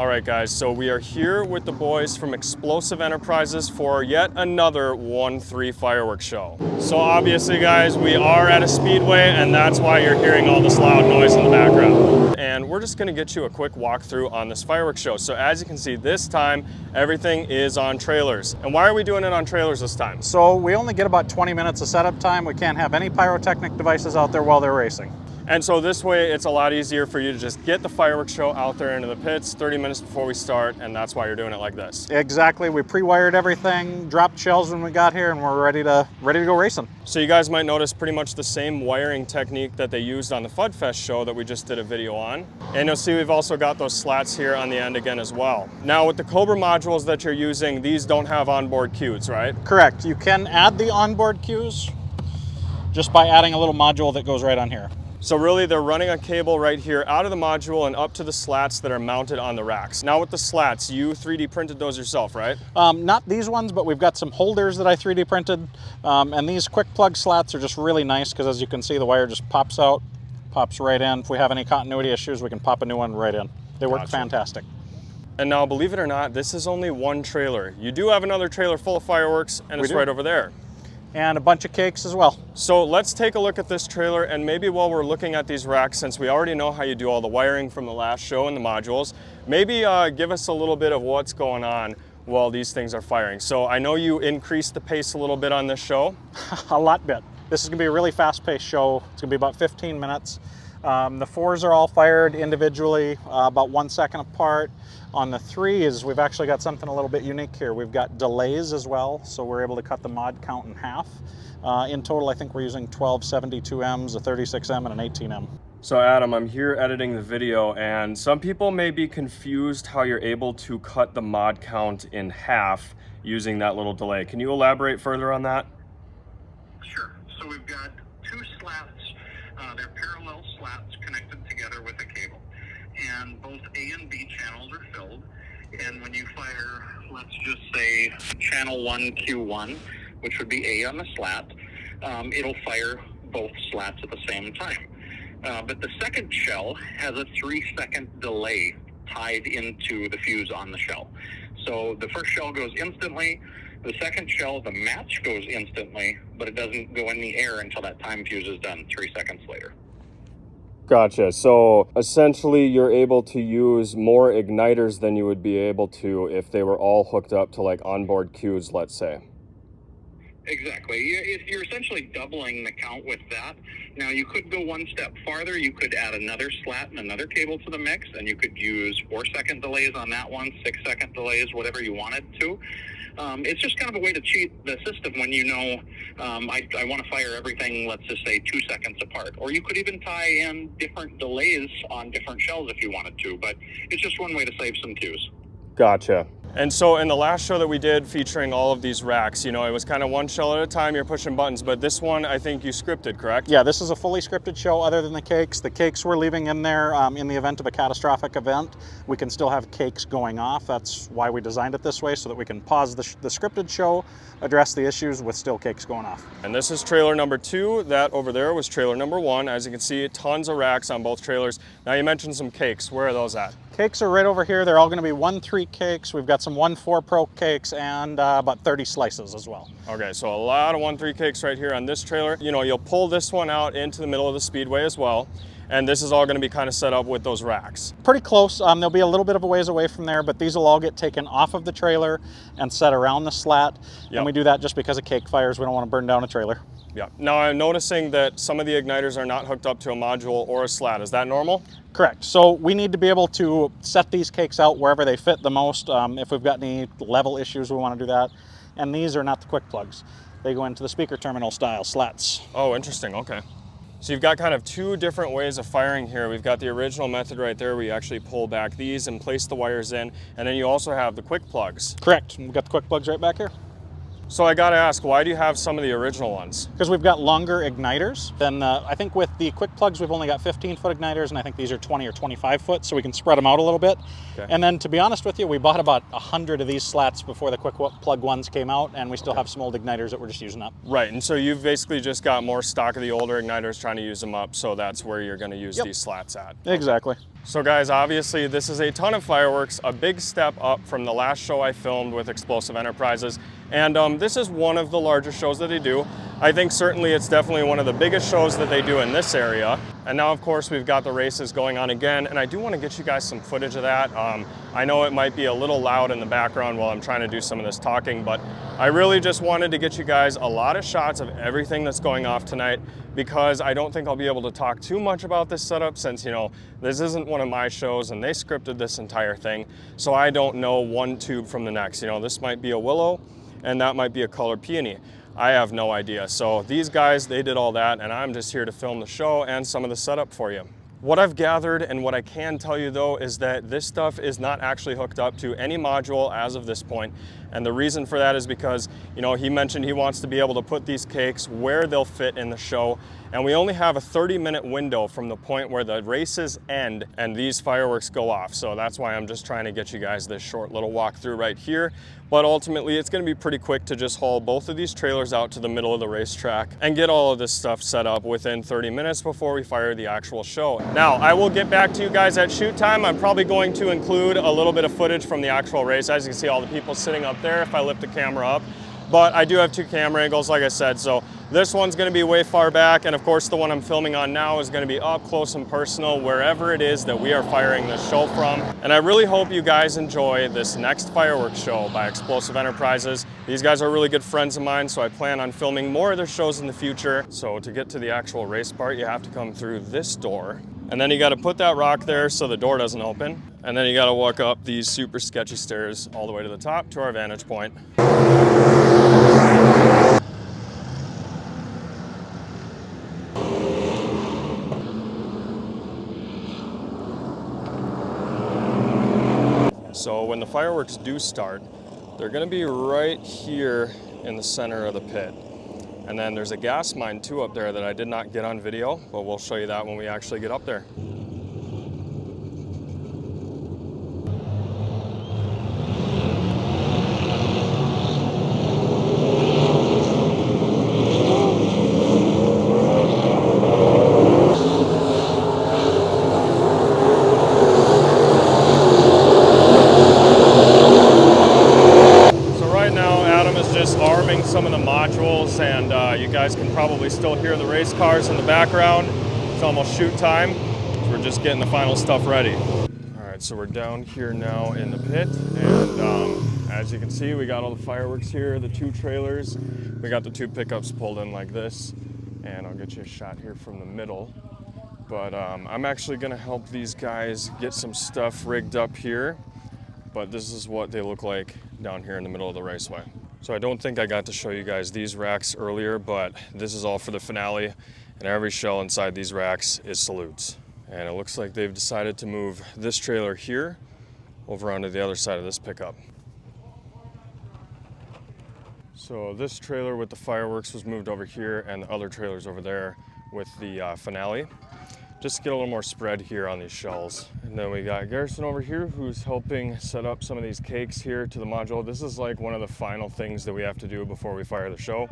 All right, guys, so we are here with the boys from Explosive Enterprises for yet another 1-3 fireworks show. So obviously, guys, we are at a speedway, and that's why you're hearing all this loud noise in the background. And we're just gonna get you a quick walkthrough on this fireworks show. So as you can see, this time, everything is on trailers. And why are we doing it on trailers this time? So we only get about 20 minutes of setup time. We can't have any pyrotechnic devices out there while they're racing. And so this way, it's a lot easier for you to just get the fireworks show out there into the pits 30 minutes before we start, and that's why you're doing it like this. Exactly. We pre-wired everything, dropped shells when we got here, and we're ready to go racing. So you guys might notice pretty much the same wiring technique that they used on the FudFest show that we just did a video on. And you'll see we've also got those slats here on the end again as well. Now with the Cobra modules that you're using, these don't have onboard cues, right? Correct. You can add the onboard cues just by adding a little module that goes right on here. So really they're running a cable right here out of the module and up to the slats that are mounted on the racks. Now with the slats, you 3D printed those yourself, right? Not these ones, but we've got some holders that I 3D printed. And these quick plug slats are just really nice because as you can see, the wire just pops out, pops right in. If we have any continuity issues, we can pop a new one right in. They work fantastic. And now, believe it or not, this is only one trailer. You do have another trailer full of fireworks, and it's right over there. And a bunch of cakes as well. So let's take a look at this trailer, and maybe while we're looking at these racks, since we already know how you do all the wiring from the last show and the modules, maybe give us a little bit of what's going on while these things are firing. So I know you increased the pace a little bit on this show. A lot bit. This is gonna be a really fast-paced show. It's gonna be about 15 minutes. The 4s are all fired individually, about 1 second apart. On the 3s, we've actually got something a little bit unique here. We've got delays as well, so we're able to cut the mod count in half. In total, I think we're using 12 72Ms, a 36M, and an 18M. So Adam, I'm here editing the video, and some people may be confused how you're able to cut the mod count in half using that little delay. Can you elaborate further on that? Sure. So we've got two slats. They're parallel slats connected together with a cable. And both A and B channels are filled. And when you fire, let's just say channel 1 Q1, which would be A on the slat, it'll fire both slats at the same time. But the second shell has a 3-second delay tied into the fuse on the shell. So the first shell goes instantly. The second shell, the match goes instantly, but it doesn't go in the air until that time fuse is done 3 seconds later. Gotcha. So essentially you're able to use more igniters than you would be able to if they were all hooked up to like onboard cues, let's say. Exactly. You're essentially doubling the count with that. Now you could go one step farther. You could add another slat and another cable to the mix, and you could use 4-second delays on that one, 6-second delays, whatever you wanted to. It's just kind of a way to cheat the system when you know I want to fire everything, let's just say 2 seconds apart. Or you could even tie in different delays on different shells if you wanted to, but it's just one way to save some cues. Gotcha. And so in the last show that we did featuring all of these racks, you know, it was kind of one shell at a time, you're pushing buttons, but this one I think you scripted, correct? Yeah, this is a fully scripted show other than the cakes. The cakes we're leaving in there in the event of a catastrophic event. We can still have cakes going off. That's why we designed it this way, so that we can pause the scripted show, address the issues with still cakes going off. And this is trailer number 2. That over there was trailer number 1. As you can see, tons of racks on both trailers. Now you mentioned some cakes. Where are those at? Cakes are right over here. They're all going to be 1-3 cakes. We've got some 1-4 Pro cakes and about 30 slices as well. Okay, so a lot of 1-3 cakes right here on this trailer. You know, you'll pull this one out into the middle of the speedway as well. And this is all going to be kind of set up with those racks. Pretty close. They'll be a little bit of a ways away from there, but these will all get taken off of the trailer and set around the slat. Yep. And we do that just because of cake fires. We don't want to burn down a trailer. Yeah. Now I'm noticing that some of the igniters are not hooked up to a module or a slat. Is that normal? Correct. So we need to be able to set these cakes out wherever they fit the most. If we've got any level issues, we want to do that. And these are not the quick plugs. They go into the speaker terminal style slats. Oh, interesting. Okay. So you've got kind of 2 different ways of firing here. We've got the original method right there where you actually pull back these and place the wires in. And then you also have the quick plugs. Correct. We've got the quick plugs right back here. So I gotta ask, why do you have some of the original ones? Because we've got longer igniters. Then I think with the quick plugs, we've only got 15-foot igniters, and I think these are 20 or 25 foot, so we can spread them out a little bit. Okay. And then to be honest with you, we bought about 100 of these slats before the quick plug ones came out, and we still have some old igniters that we're just using up. Right, and so you've basically just got more stock of the older igniters trying to use them up, so that's where you're gonna use these slats at. Exactly. So guys, obviously this is a ton of fireworks, a big step up from the last show I filmed with Explosive Enterprises. And this is one of the larger shows that they do. I think certainly it's definitely one of the biggest shows that they do in this area. And now of course we've got the races going on again, and I do want to get you guys some footage of that. I know it might be a little loud in the background while I'm trying to do some of this talking, but I really just wanted to get you guys a lot of shots of everything that's going off tonight, because I don't think I'll be able to talk too much about this setup since, you know, this isn't one of my shows and they scripted this entire thing. So I don't know one tube from the next. You know, this might be a willow and that might be a colored peony. I have no idea. So these guys, they did all that, and I'm just here to film the show and some of the setup for you. What I've gathered and what I can tell you though is that this stuff is not actually hooked up to any module as of this point. And the reason for that is because, you know, he mentioned he wants to be able to put these cakes where they'll fit in the show. And we only have a 30-minute window from the point where the races end and these fireworks go off. So that's why I'm just trying to get you guys this short little walkthrough right here. But ultimately, it's going to be pretty quick to just haul both of these trailers out to the middle of the racetrack and get all of this stuff set up within 30 minutes before we fire the actual show. Now, I will get back to you guys at shoot time. I'm probably going to include a little bit of footage from the actual race. As you can see, all the people sitting up there if I lift the camera up. But I do have two camera angles, like I said, so this one's going to be way far back, and of course the one I'm filming on now is going to be up close and personal wherever it is that we are firing this show from. And I really hope you guys enjoy this next fireworks show by Explosive Enterprises. These guys are really good friends of mine, so I plan on filming more of their shows in the future. So to get to the actual race part, you have to come through this door, and then you got to put that rock there so the door doesn't open, and then you got to walk up these super sketchy stairs all the way to the top to our vantage point. So when the fireworks do start, they're going to be right here in the center of the pit. And then there's a gas mine too up there that I did not get on video, but we'll show you that when we actually get up there. Some of the modules, and you guys can probably still hear the race cars in the background. It's almost shoot time, so we're just getting the final stuff ready. All right, so we're down here now in the pit, and as you can see, we got all the fireworks here, the two trailers. We got the two pickups pulled in like this, and I'll get you a shot here from the middle. But I'm actually gonna help these guys get some stuff rigged up here, but this is what they look like down here in the middle of the raceway. So I don't think I got to show you guys these racks earlier, but this is all for the finale, and every shell inside these racks is salutes. And it looks like they've decided to move this trailer here over onto the other side of this pickup. So this trailer with the fireworks was moved over here, and the other trailer's over there with the finale. Just to get a little more spread here on these shells. And then we got Garrison over here who's helping set up some of these cakes here to the module. This is like one of the final things that we have to do before we fire the show.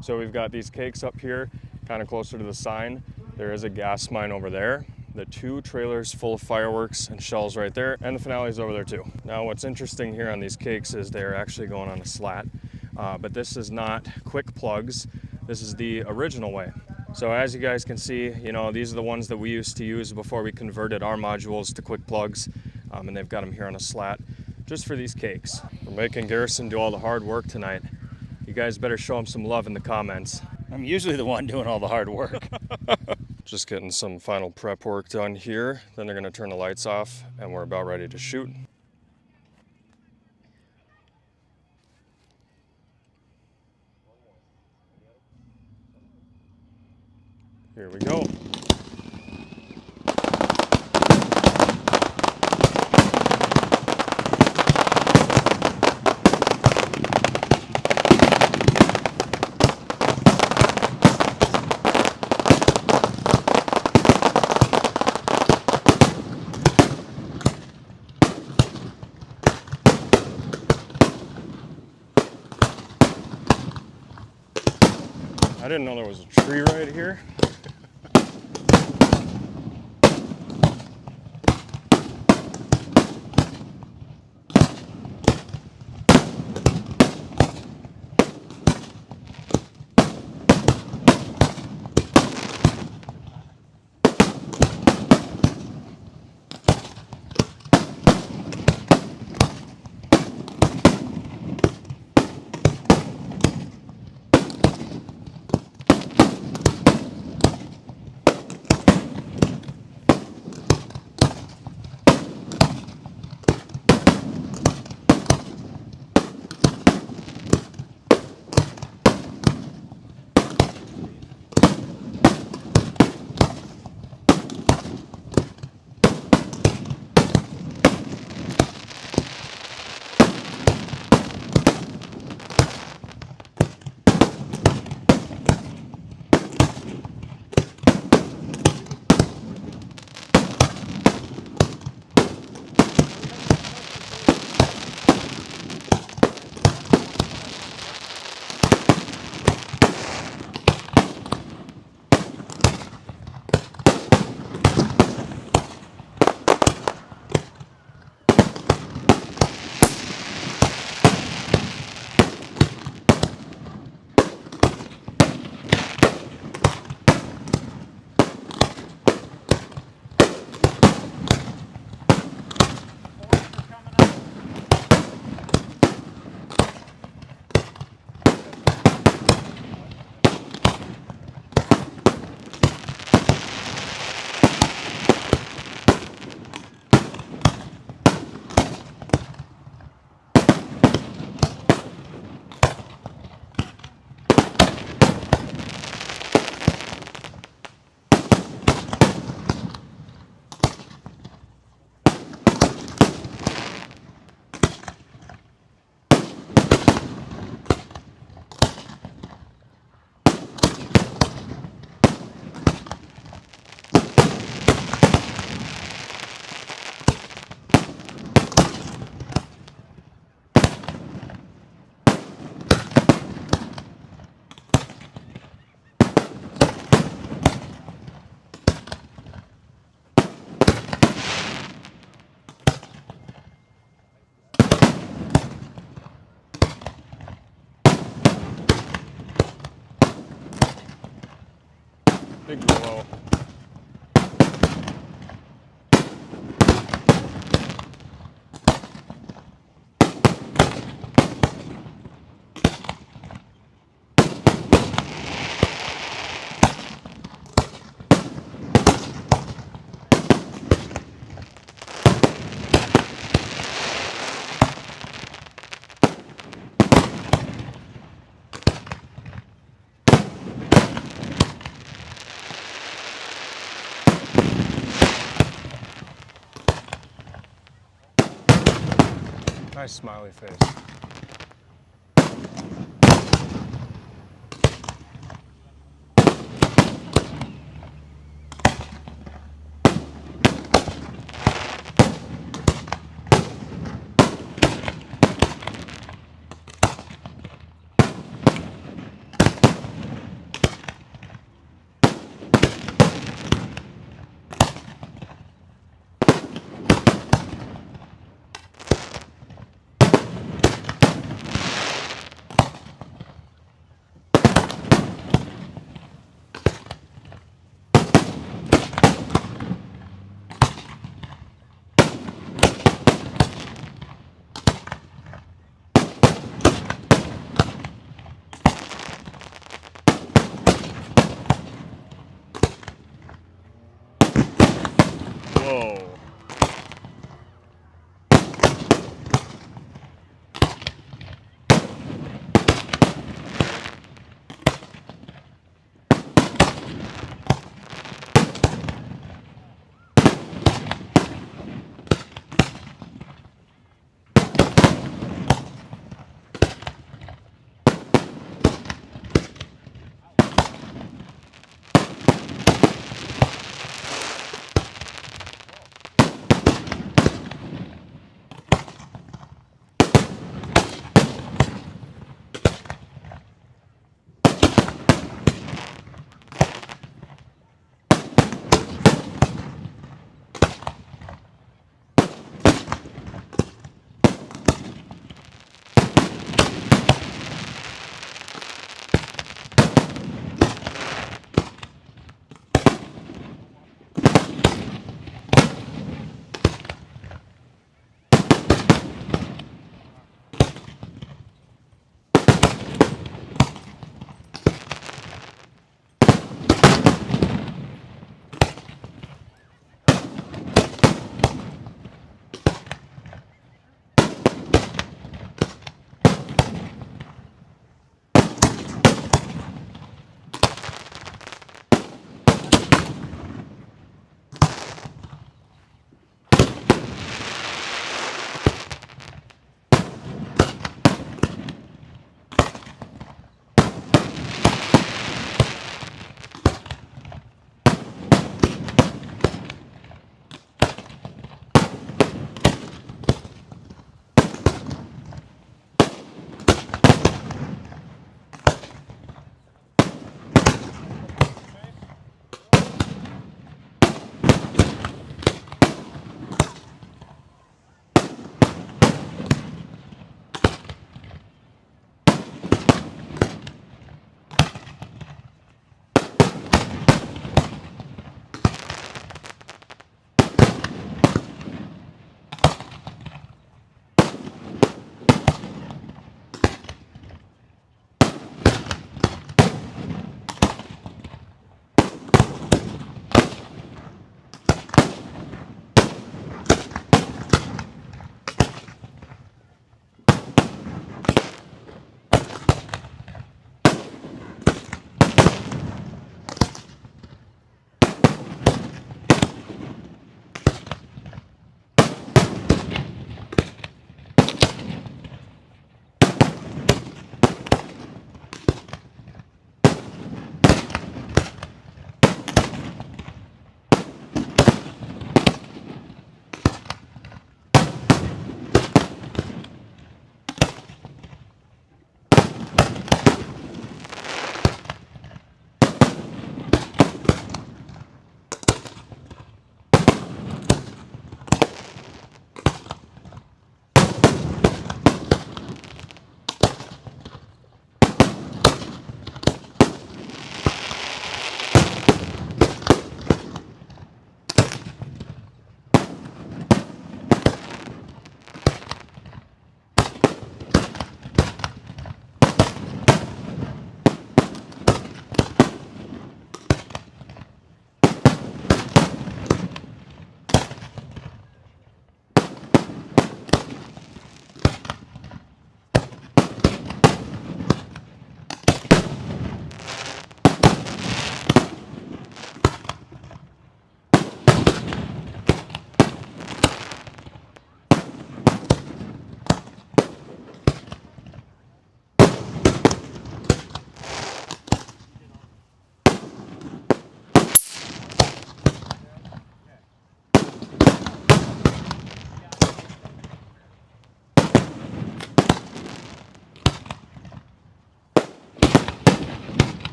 So we've got these cakes up here, kind of closer to the sign. There is a gas mine over there. The two trailers full of fireworks and shells right there, and the finale is over there too. Now what's interesting here on these cakes is they're actually going on a slat, but this is not quick plugs. This is the original way. So as you guys can see, you know, these are the ones that we used to use before we converted our modules to quick plugs, and they've got them here on a slat just for these cakes. We're making Garrison do all the hard work tonight. You guys better show him some love in the comments. I'm usually the one doing all the hard work. Just getting some final prep work done here. Then they're gonna turn the lights off and we're about ready to shoot. Here we go. I didn't know there was a tree right here. Nice smiley face.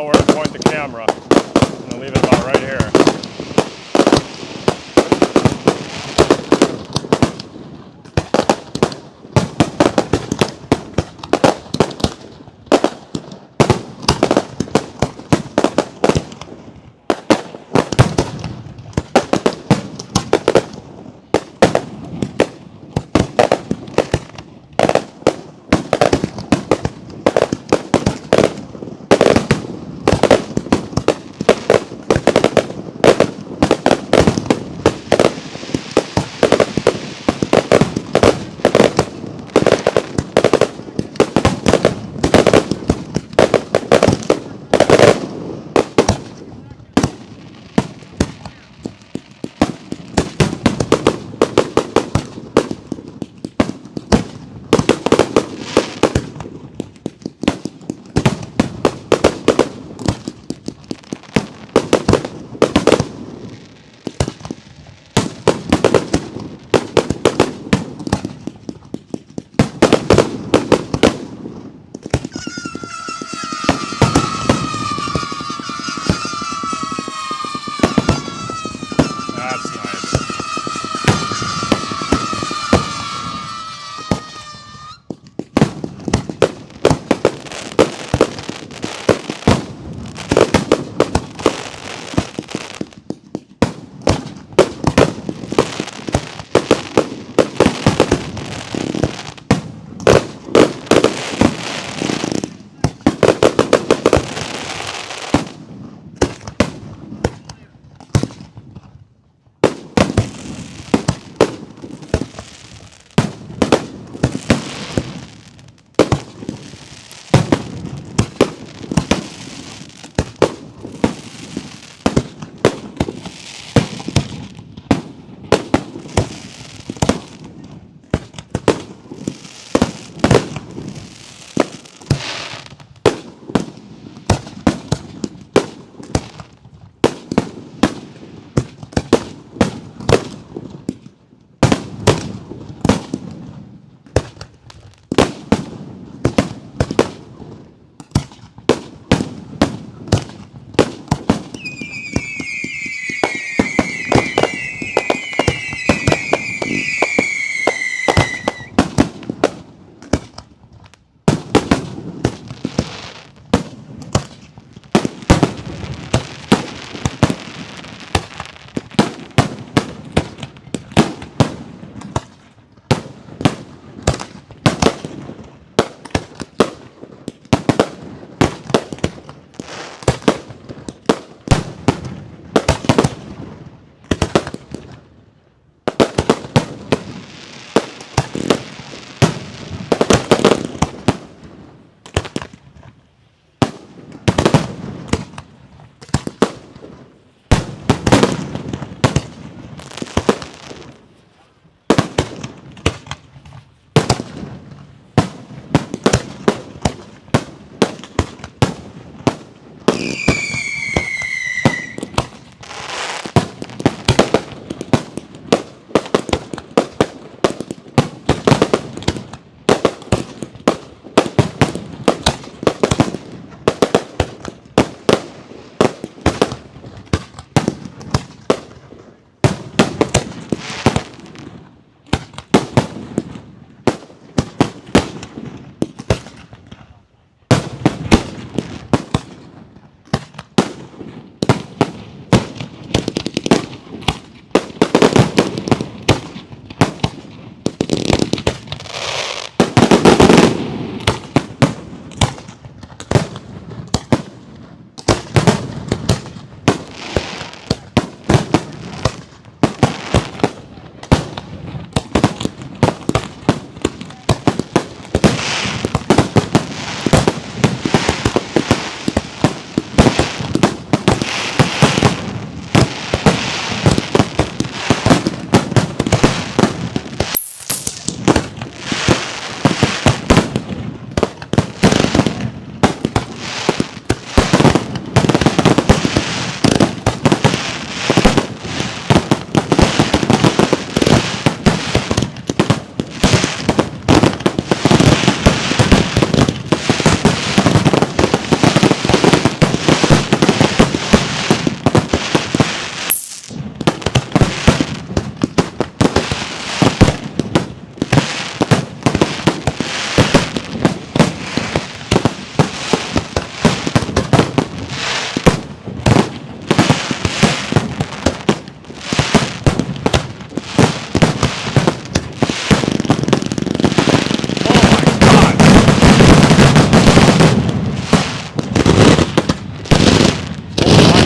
know where to point the camera. I'm gonna leave it about right here.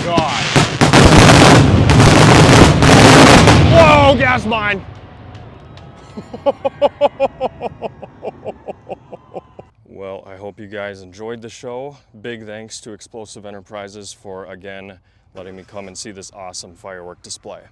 God. Whoa, gas mine. Well, I hope you guys enjoyed the show. Big thanks to Explosive Enterprises for, again, letting me come and see this awesome firework display.